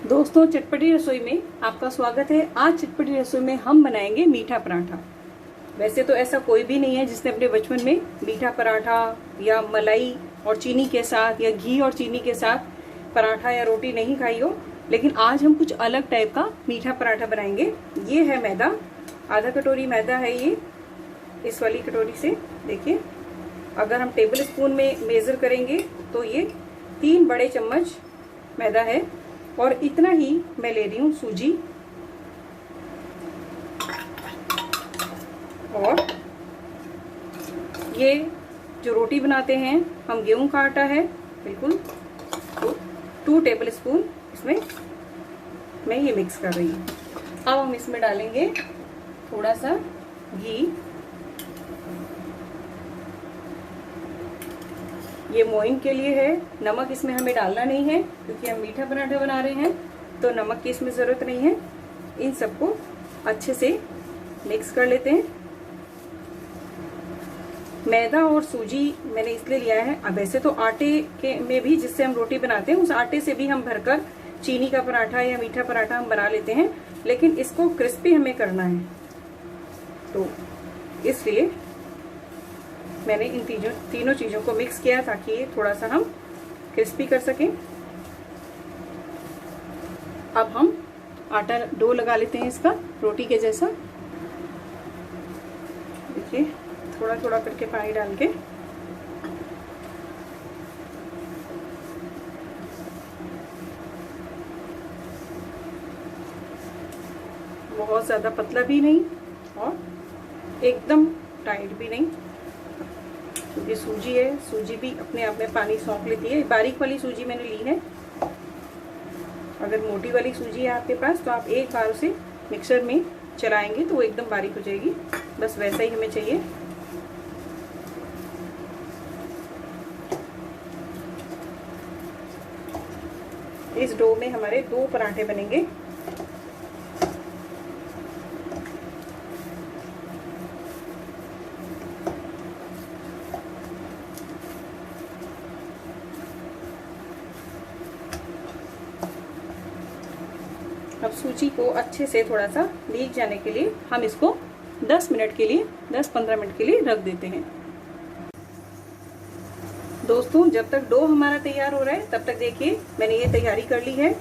दोस्तों, चटपटी रसोई में आपका स्वागत है। आज चटपटी रसोई में हम बनाएंगे मीठा पराठा। वैसे तो ऐसा कोई भी नहीं है जिसने अपने बचपन में मीठा पराठा या मलाई और चीनी के साथ या घी और चीनी के साथ पराठा या रोटी नहीं खाई हो, लेकिन आज हम कुछ अलग टाइप का मीठा पराठा बनाएंगे। ये है मैदा, आधा कटोरी मैदा है ये, इस वाली कटोरी से देखिए। अगर हम टेबल स्पून में मेजर करेंगे तो ये 3 बड़े चम्मच मैदा है। और इतना ही मैं ले रही हूँ सूजी, और ये जो रोटी बनाते हैं हम गेहूं का आटा है बिल्कुल, तो 2 टेबल स्पून इसमें मैं ये मिक्स कर रही हूँ। अब हम इसमें डालेंगे थोड़ा सा घी। ये मोइन के लिए है, नमक इसमें हमें डालना नहीं है क्योंकि हम मीठा पराठा बना रहे हैं, तो नमक की इसमें ज़रूरत नहीं है। इन सबको अच्छे से मिक्स कर लेते हैं। मैदा और सूजी मैंने इसलिए लिया है, अब वैसे तो आटे के में भी जिससे हम रोटी बनाते हैं उस आटे से भी हम भरकर चीनी का पराठा या मीठा पराठा हम बना लेते हैं, लेकिन इसको क्रिस्पी हमें करना है, तो इसलिए मैंने इन तीनों चीज़ों को मिक्स किया ताकि ये थोड़ा सा हम क्रिस्पी कर सकें। अब हम आटा डो लगा लेते हैं इसका, रोटी के जैसा। देखिए, थोड़ा थोड़ा करके पानी डाल के बहुत ज़्यादा पतला भी नहीं और एकदम टाइट भी नहीं, क्योंकि सूजी है, सूजी भी अपने आप में पानी सौंप लेती है। बारीक वाली सूजी मैंने ली है। अगर मोटी वाली सूजी है आपके पास तो आप एक बार उसे मिक्सर में चलाएंगे तो वो एकदम बारीक हो जाएगी। बस वैसा ही हमें चाहिए। इस डो में हमारे 2 पराठे बनेंगे। अब सूजी को अच्छे से थोड़ा सा भीग जाने के लिए हम इसको 10 मिनट के लिए, 10-15 मिनट के लिए रख देते हैं। दोस्तों, जब तक डो हमारा तैयार हो रहा है तब तक देखिए मैंने ये तैयारी कर ली है।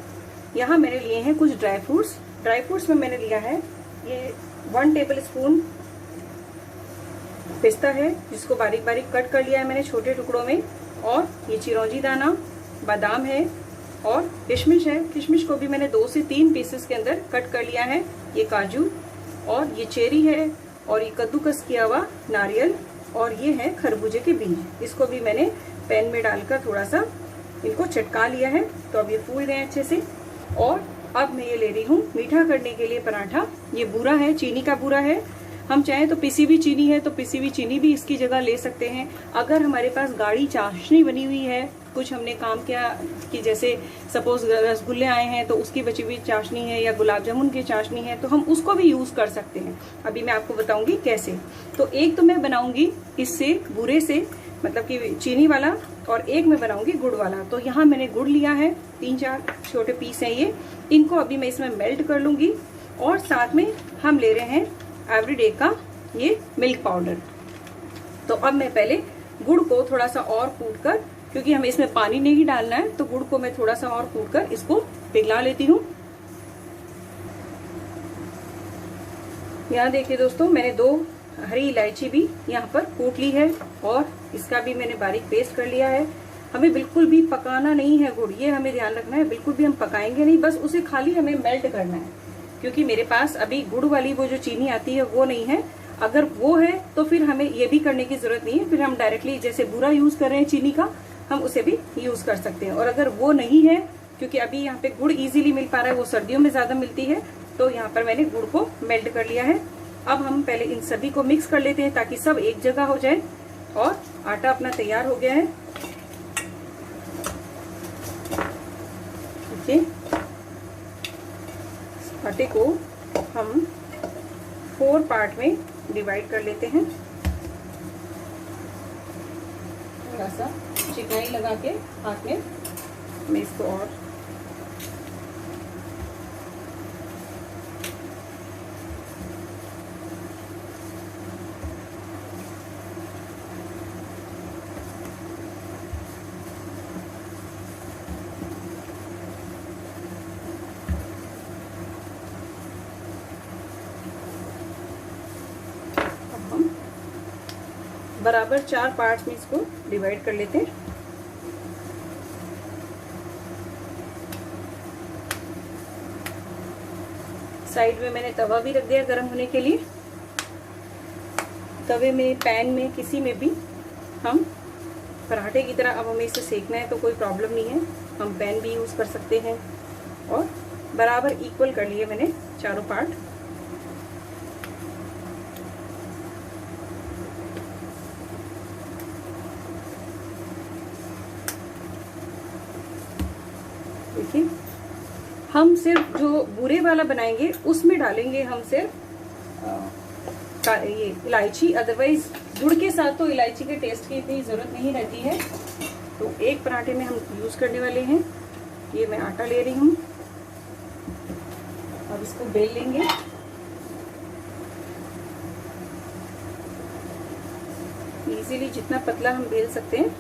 यहाँ मैंने लिए हैं कुछ ड्राई फ्रूट्स। ड्राई फ्रूट्स में मैंने लिया है ये 1 टेबल स्पून पिस्ता है, जिसको बारीक बारीक कट कर लिया है मैंने छोटे टुकड़ों में, और ये चिरौंजी दाना, बादाम है, और किशमिश है। किशमिश को भी मैंने 2 से 3 पीसेस के अंदर कट कर लिया है। ये काजू, और ये चेरी है, और ये कद्दूकस किया हुआ नारियल, और ये है खरबूजे के बीज। इसको भी मैंने पैन में डालकर थोड़ा सा इनको चटका लिया है, तो अब ये फूल गए अच्छे से। और अब मैं ये ले रही हूँ मीठा करने के लिए पराठा। ये बूरा है, चीनी का बूरा है। हम चाहें तो पिसी हुई चीनी है तो पिसी हुई चीनी भी इसकी जगह ले सकते हैं। अगर हमारे पास गाढ़ी चाशनी बनी हुई है, कुछ हमने काम किया कि जैसे सपोज रसगुल्ले आए हैं तो उसकी बची हुई चाशनी है, या गुलाब जामुन की चाशनी है, तो हम उसको भी यूज़ कर सकते हैं। अभी मैं आपको बताऊंगी कैसे। तो एक तो मैं बनाऊंगी इससे, बूरे से, मतलब कि चीनी वाला, और एक मैं बनाऊंगी गुड़ वाला। तो यहाँ मैंने गुड़ लिया है, 3-4 छोटे पीस हैं ये। इनको अभी मैं इसमें मेल्ट कर लूंगी। और साथ में हम ले रहे हैं एवरीडे का ये मिल्क पाउडर। तो अब मैं पहले गुड़ को थोड़ा सा और कूट कर, क्योंकि हमें इसमें पानी नहीं डालना है, तो गुड़ को मैं थोड़ा सा और कूट कर इसको पिघला लेती हूँ। यहाँ देखिए दोस्तों, मैंने 2 हरी इलायची भी यहाँ पर कूट ली है, और इसका भी मैंने बारीक पेस्ट कर लिया है। हमें बिल्कुल भी पकाना नहीं है गुड़, ये हमें ध्यान रखना है। बिल्कुल भी हम पकाएंगे नहीं, बस उसे खाली हमें मेल्ट करना है, क्योंकि मेरे पास अभी गुड़ वाली वो जो चीनी आती है वो नहीं है। अगर वो है तो फिर हमें ये भी करने की जरूरत नहीं है, फिर हम डायरेक्टली जैसे बूरा यूज कर रहे हैं चीनी का, हम उसे भी यूज कर सकते हैं। और अगर वो नहीं है, क्योंकि अभी यहाँ पे गुड़ इजीली मिल पा रहा है, वो सर्दियों में ज्यादा मिलती है, तो यहाँ पर मैंने गुड़ को मेल्ट कर लिया है। अब हम पहले इन सभी को मिक्स कर लेते हैं ताकि सब एक जगह हो जाए। और आटा अपना तैयार हो गया है। देखिए, आटे को हम 4 पार्ट में डिवाइड कर लेते हैं। थोड़ा सा चिकनाई लगा के हाथ में मैं इसको और बराबर 4 पार्ट्स में इसको डिवाइड कर लेते हैं। साइड में मैंने तवा भी रख दिया गर्म होने के लिए। तवे में, पैन में, किसी में भी हम पराठे की तरह, अब हमें इसे सेकना है तो कोई प्रॉब्लम नहीं है, हम पैन भी यूज़ कर सकते हैं। और बराबर इक्वल कर लिए मैंने चारों पार्ट। देखिए, हम सिर्फ जो बुरे वाला बनाएंगे उसमें डालेंगे हम सिर्फ ये इलायची, अदरवाइज गुड़ के साथ तो इलायची के टेस्ट की इतनी ज़रूरत नहीं रहती है। तो एक पराठे में हम यूज़ करने वाले हैं। ये मैं आटा ले रही हूँ। अब इसको बेल लेंगे। इजीली जितना पतला हम बेल सकते हैं।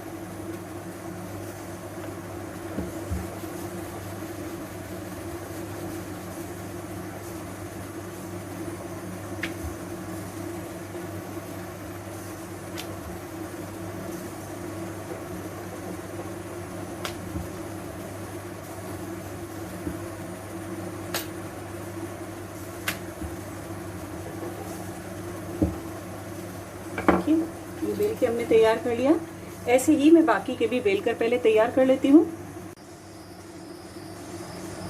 ये बेल के हमने तैयार कर लिया। ऐसे ही मैं बाकी के भी बेल कर पहले तैयार कर लेती हूँ।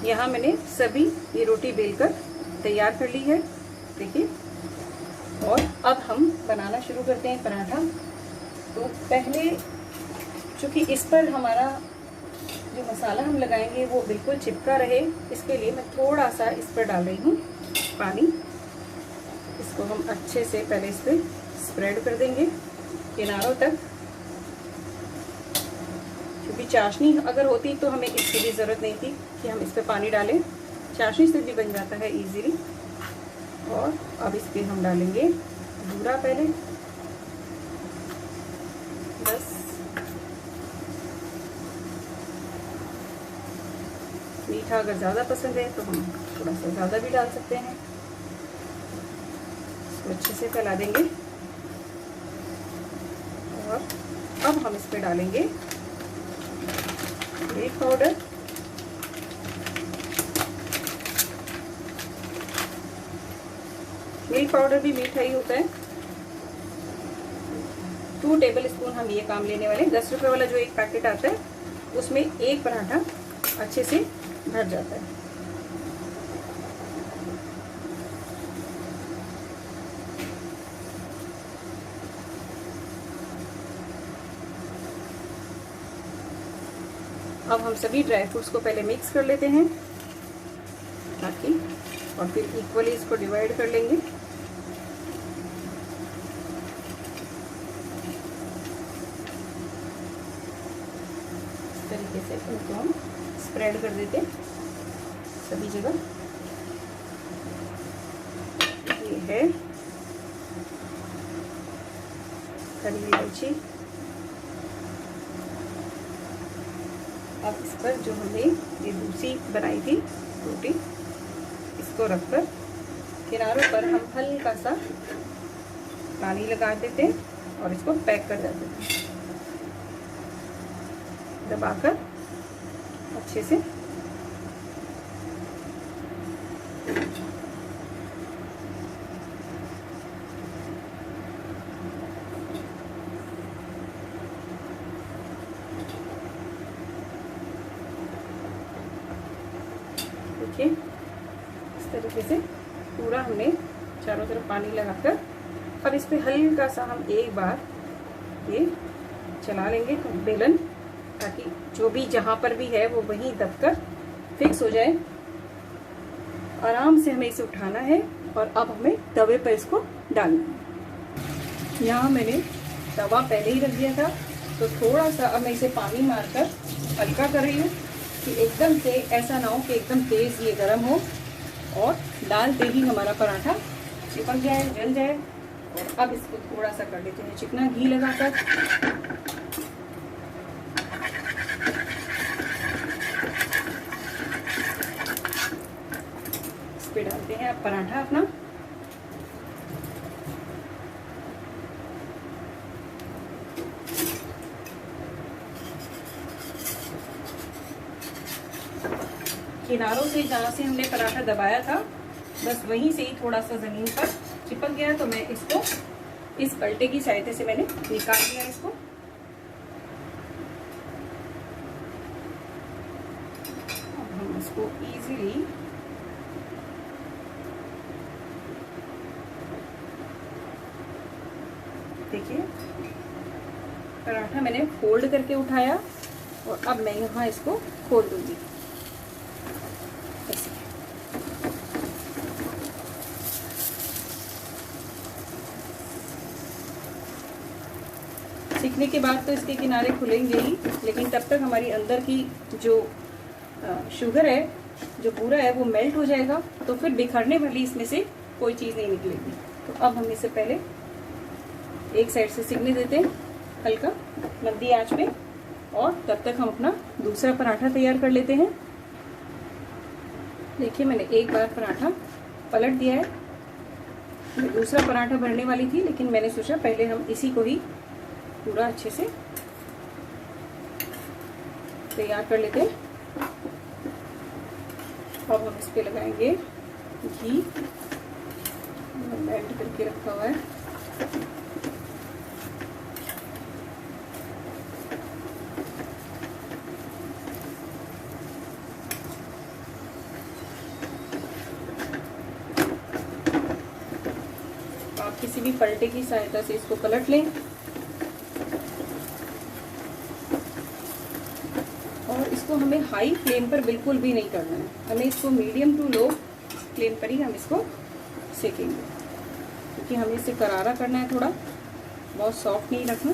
यहाँ मैंने सभी ये रोटी बेल कर तैयार कर ली है, देखिए। और अब हम बनाना शुरू करते हैं पराठा। तो पहले चूँकि इस पर हमारा जो मसाला हम लगाएंगे वो बिल्कुल चिपका रहे, इसके लिए मैं थोड़ा सा इस पर डाल रही हूँ पानी। इसको हम अच्छे से पहले इस पर स्प्रेड कर देंगे किनारों तक। क्योंकि चाशनी अगर होती तो हमें इसकी भी ज़रूरत नहीं थी कि हम इस पर पानी डालें, चाशनी से भी बन जाता है इजीली। और अब इस पर हम डालेंगे बूरा पहले, बस। मीठा अगर ज़्यादा पसंद है तो हम थोड़ा सा ज़्यादा भी डाल सकते हैं। इसको अच्छे से फैला देंगे। और अब हम इस पे डालेंगे मिल्क पाउडर, मिल्क पाउडर भी मीठा ही होता है। 2 टेबल स्पून हम ये काम लेने वाले हैं। 10 रुपये वाला जो एक पैकेट आता है उसमें एक पराठा अच्छे से भर जाता है। अब हम सभी ड्राई फ्रूट्स को पहले मिक्स कर लेते हैं ताकि, और फिर इक्वली इसको डिवाइड कर लेंगे। इस तरीके से इनको हम स्प्रेड कर देते हैं सभी जगह। ये है हरी इलायची। अब इस पर जो हमने ये दूसरी बनाई थी रोटी, इसको रखकर किनारों पर हम हल्का सा पानी लगा देते हैं और इसको पैक कर देते हैं दबाकर अच्छे से। देखिए, इस तरीके से पूरा हमने चारों तरफ पानी लगाकर अब इस पे हल्का सा हम एक बार ये चला लेंगे बेलन, ताकि जो भी जहाँ पर भी है वो वहीं दबकर फिक्स हो जाए। आराम से हमें इसे उठाना है और अब हमें तवे पर इसको डालना है। यहाँ मैंने तवा पहले ही रख दिया था, तो थोड़ा सा अब मैं इसे पानी मारकर हल्का कर रही हूँ कि एकदम से ऐसा ना हो कि एकदम तेज़ ये गर्म हो और डालते ही हमारा पराठा चिपक जाए, जल जाए। और अब इसको थोड़ा सा कर देते हैं चिकना घी लगाकर। इस पे डालते हैं अब पराठा अपना। किनारों से जहाँ से हमने पराठा दबाया था बस वहीं से ही थोड़ा सा ज़मीन पर चिपक गया, तो मैं इसको इस पलटे की सहायता से मैंने निकाल लिया इसको। अब हम इसको इजीली देखिए पराठा मैंने फोल्ड करके उठाया और अब मैं यहाँ इसको खोल दूंगी ऐसे। सीखने के बाद तो इसके किनारे खुलेंगे ही, लेकिन तब तक हमारी अंदर की जो शुगर है, जो पूरा है, वो मेल्ट हो जाएगा, तो फिर बिखरने वाली इसमें से कोई चीज़ नहीं निकलेगी। तो अब हम इसे पहले एक साइड से सिकने देते हैं हल्का मंदी आंच में, और तब तक हम अपना दूसरा पराठा तैयार कर लेते हैं। देखिए मैंने एक बार पराठा पलट दिया है, मैं दूसरा पराठा भरने वाली थी, लेकिन मैंने सोचा पहले हम इसी को ही पूरा अच्छे से तैयार कर लेते हैं। अब हम इस पे लगाएंगे घी, मेल्ट करके रखा हुआ है। आप किसी भी पलटे की सहायता से इसको पलट लें, और इसको हमें हाई फ्लेम पर बिल्कुल भी नहीं करना है, हमें इसको मीडियम टू लो फ्लेम पर ही हम इसको सेकेंगे, क्योंकि हमें इसे करारा करना है, थोड़ा बहुत सॉफ्ट नहीं रखना।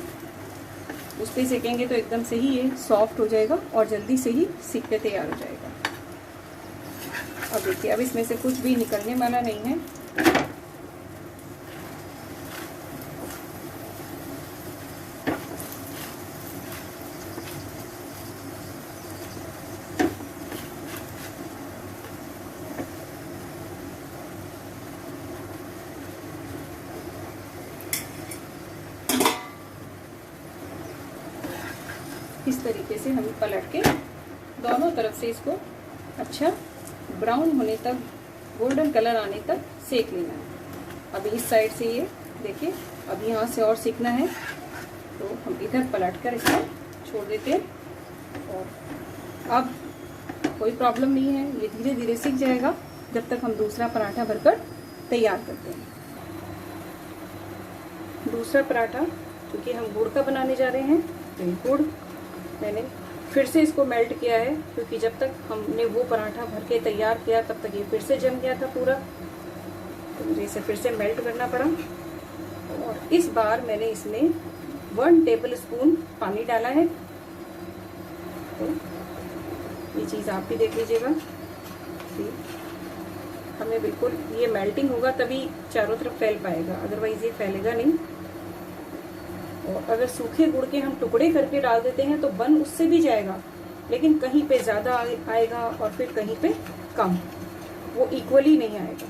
उस पर सेकेंगे तो एकदम से ही ये सॉफ्ट हो जाएगा और जल्दी से ही सीख के तैयार हो जाएगा। अब देखिए अब इसमें से कुछ भी निकलने वाला नहीं है। इस तरीके से हमें पलट के दोनों तरफ से इसको अच्छा ब्राउन होने तक, गोल्डन कलर आने तक सेक लेना है। अभी इस साइड से ये देखिए, अब यहाँ से और सीखना है, तो हम इधर पलट कर इसको छोड़ देते हैं। और अब कोई प्रॉब्लम नहीं है, ये धीरे धीरे सीख जाएगा जब तक हम दूसरा पराठा भरकर तैयार करते हैं। दूसरा पराठा क्योंकि हम गुड़ का बनाने जा रहे हैं, तो ये गुड़ मैंने फिर से इसको मेल्ट किया है, क्योंकि जब तक हमने वो पराठा भर के तैयार किया तब तक ये फिर से जम गया था पूरा, तो मुझे इसे फिर से मेल्ट करना पड़ा। और इस बार मैंने इसमें 1 टेबल स्पून पानी डाला है। तो ये चीज़ आप भी देख लीजिएगा, हमें बिल्कुल ये मेल्टिंग होगा तभी चारों तरफ फैल पाएगा, अदरवाइज ये फैलेगा नहीं। और अगर सूखे गुड़ के हम टुकड़े करके डाल देते हैं तो बन उससे भी जाएगा, लेकिन कहीं पे ज़्यादा आएगा और फिर कहीं पे कम, वो इक्वली नहीं आएगा।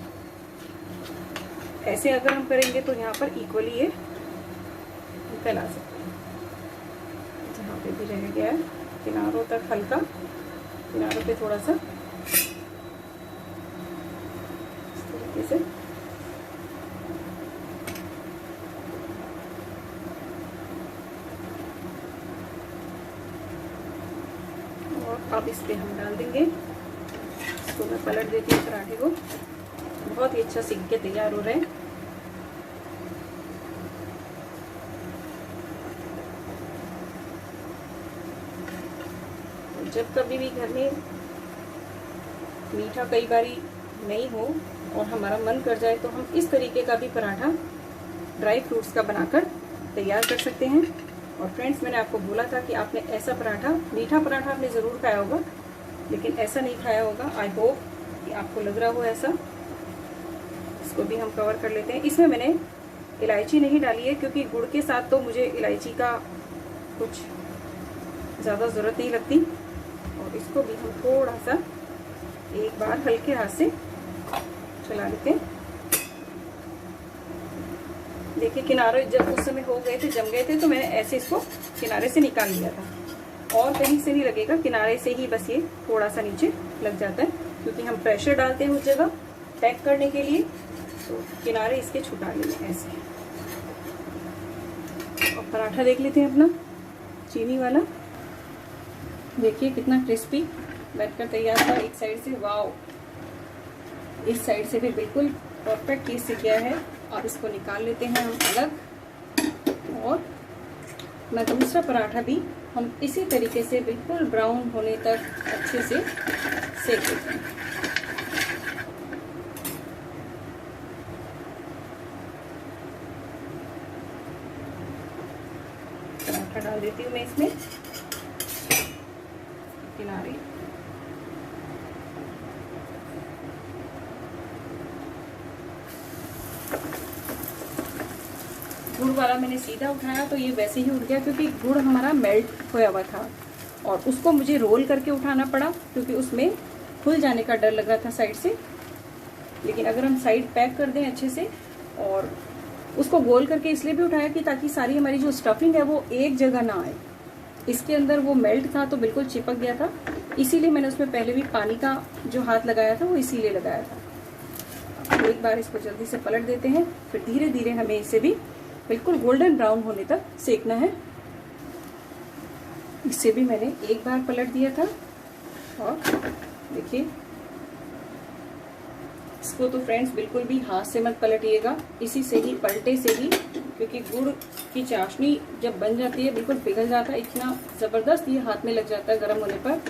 ऐसे अगर हम करेंगे तो यहाँ पर इक्वली ये फैला सकते हैं। जहाँ पे भी रह गया है किनारों तक हल्का, किनारों पे थोड़ा सा इस तरीके से। अब इस पे हम डाल देंगे, इसको मैं पलट देती हूँ पराठे को। बहुत ही अच्छा सीख के तैयार हो रहे हैं। जब कभी भी घर में मीठा कई बारी नहीं हो और हमारा मन कर जाए तो हम इस तरीके का भी पराठा ड्राई फ्रूट्स का बनाकर तैयार कर सकते हैं। और फ्रेंड्स, मैंने आपको बोला था कि आपने ऐसा पराठा, मीठा पराठा आपने ज़रूर खाया होगा, लेकिन ऐसा नहीं खाया होगा। आई होप कि आपको लग रहा हो ऐसा। इसको भी हम कवर कर लेते हैं। इसमें मैंने इलायची नहीं डाली है, क्योंकि गुड़ के साथ तो मुझे इलायची का कुछ ज़्यादा ज़रूरत नहीं लगती। और इसको भी हम थोड़ा सा एक बार हल्के हाथ से चला लेते हैं। देखिए किनारे जब उस समय हो गए थे, जम गए थे, तो मैंने ऐसे इसको किनारे से निकाल लिया था। और कहीं से नहीं लगेगा, किनारे से ही बस ये थोड़ा सा नीचे लग जाता है, क्योंकि हम प्रेशर डालते हैं उस जगह पैक करने के लिए, तो किनारे इसके छुटा लेंगे ऐसे। और पराठा देख लेते हैं अपना चीनी वाला। देखिए कितना क्रिस्पी बैठकर तैयार था एक साइड से। वाओ, इस साइड से भी बिल्कुल परफेक्ट चीज से किया है। और इसको निकाल लेते हैं हम अलग, और मैं दूसरा पराठा भी हम इसी तरीके से बिल्कुल ब्राउन होने तक अच्छे से सेक लेते हैं। पराठा डाल देती हूँ मैं इसमें किनारे। गुड़ वाला मैंने सीधा उठाया तो ये वैसे ही उठ गया, क्योंकि गुड़ हमारा मेल्ट होया हुआ था, और उसको मुझे रोल करके उठाना पड़ा क्योंकि उसमें खुल जाने का डर लग रहा था साइड से। लेकिन अगर हम साइड पैक कर दें अच्छे से, और उसको गोल करके इसलिए भी उठाया कि ताकि सारी हमारी जो स्टफिंग है वो एक जगह ना आए। इसके अंदर वो मेल्ट था तो बिल्कुल चिपक गया था, इसीलिए मैंने उसमें पहले भी पानी का जो हाथ लगाया था वो इसीलिए लगाया था। तो एक बार इसको जल्दी से पलट देते हैं, फिर धीरे धीरे हमें इसे भी बिल्कुल गोल्डन ब्राउन होने तक सेकना है। इसे भी मैंने एक बार पलट दिया था, और देखिए इसको तो फ्रेंड्स बिल्कुल भी हाथ से मत पलटिएगा, इसी से ही पलटे से ही, क्योंकि गुड़ की चाशनी जब बन जाती है बिल्कुल पिघल जाता है, इतना जबरदस्त ये हाथ में लग जाता है गर्म होने पर।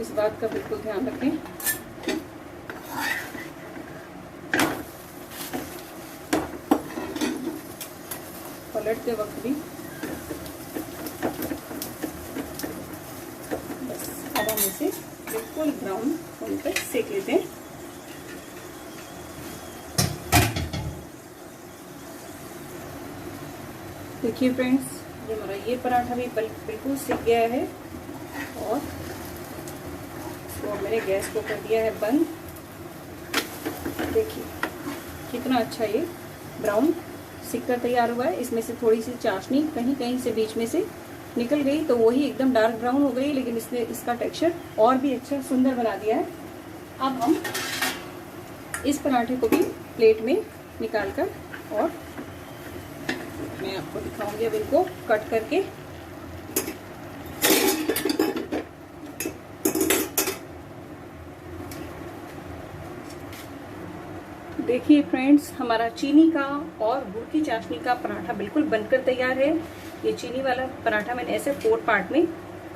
इस बात का बिल्कुल ध्यान रखें। पलटते वक्त भी बस हवा में से बिल्कुल ब्राउन होने तक सेक लेते हैं। देखिए फ्रेंड्स, ये हमारा ये पराठा भी बिल्कुल सिक गया है, और तो मैंने गैस को कर दिया है बंद। देखिए कितना अच्छा ये ब्राउन सिक कर तैयार हुआ है। इसमें से थोड़ी सी चाशनी कहीं कहीं से बीच में से निकल गई, तो वही एकदम डार्क ब्राउन हो गई, लेकिन इसने इसका टेक्सचर और भी अच्छा सुंदर बना दिया है। अब हम इस पराठे को भी प्लेट में निकाल कर, और मैं आपको दिखाऊंगी अब इनको कट करके। देखिए फ्रेंड्स, हमारा चीनी का और गुड़ की चाशनी का पराठा बिल्कुल बनकर तैयार है। ये चीनी वाला पराठा मैंने ऐसे 4 पार्ट में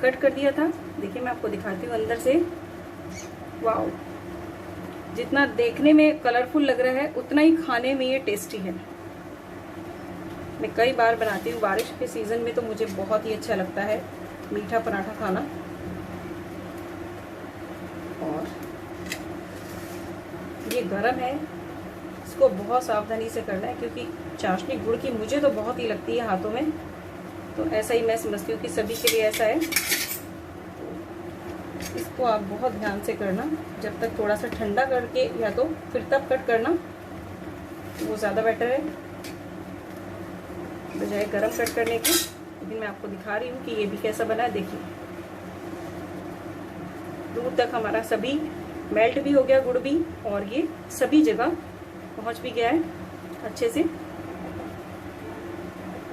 कट कर दिया था। देखिए मैं आपको दिखाती हूँ अंदर से। वाओ, जितना देखने में कलरफुल लग रहा है उतना ही खाने में ये टेस्टी है। मैं कई बार बनाती हूँ, बारिश के सीजन में तो मुझे बहुत ही अच्छा लगता है मीठा पराठा खाना। और ये गरम है, इसको बहुत सावधानी से करना है, क्योंकि चाशनी गुड़ की मुझे तो बहुत ही लगती है हाथों में, तो ऐसा ही मैं समझती हूँ कि सभी के लिए ऐसा है। इसको आप बहुत ध्यान से करना, जब तक थोड़ा सा ठंडा करके या तो फिर तब कट करना, वो ज़्यादा बेटर है बजाय गरम कट करने के। लेकिन मैं आपको दिखा रही हूँ कि ये भी कैसा बना है। देखिए दूर तक हमारा सभी मेल्ट भी हो गया, गुड़ भी, और ये सभी जगह पहुँच भी गया है अच्छे से।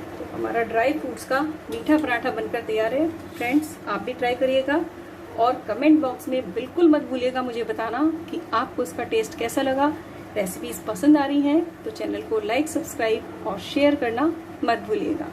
तो हमारा ड्राई फ्रूट्स का मीठा पराठा बनकर तैयार है। फ्रेंड्स, आप भी ट्राई करिएगा, और कमेंट बॉक्स में बिल्कुल मत भूलिएगा मुझे बताना कि आपको इसका टेस्ट कैसा लगा। रेसिपीज पसंद आ रही हैं तो चैनल को लाइक, सब्सक्राइब और शेयर करना मत भूलिएगा।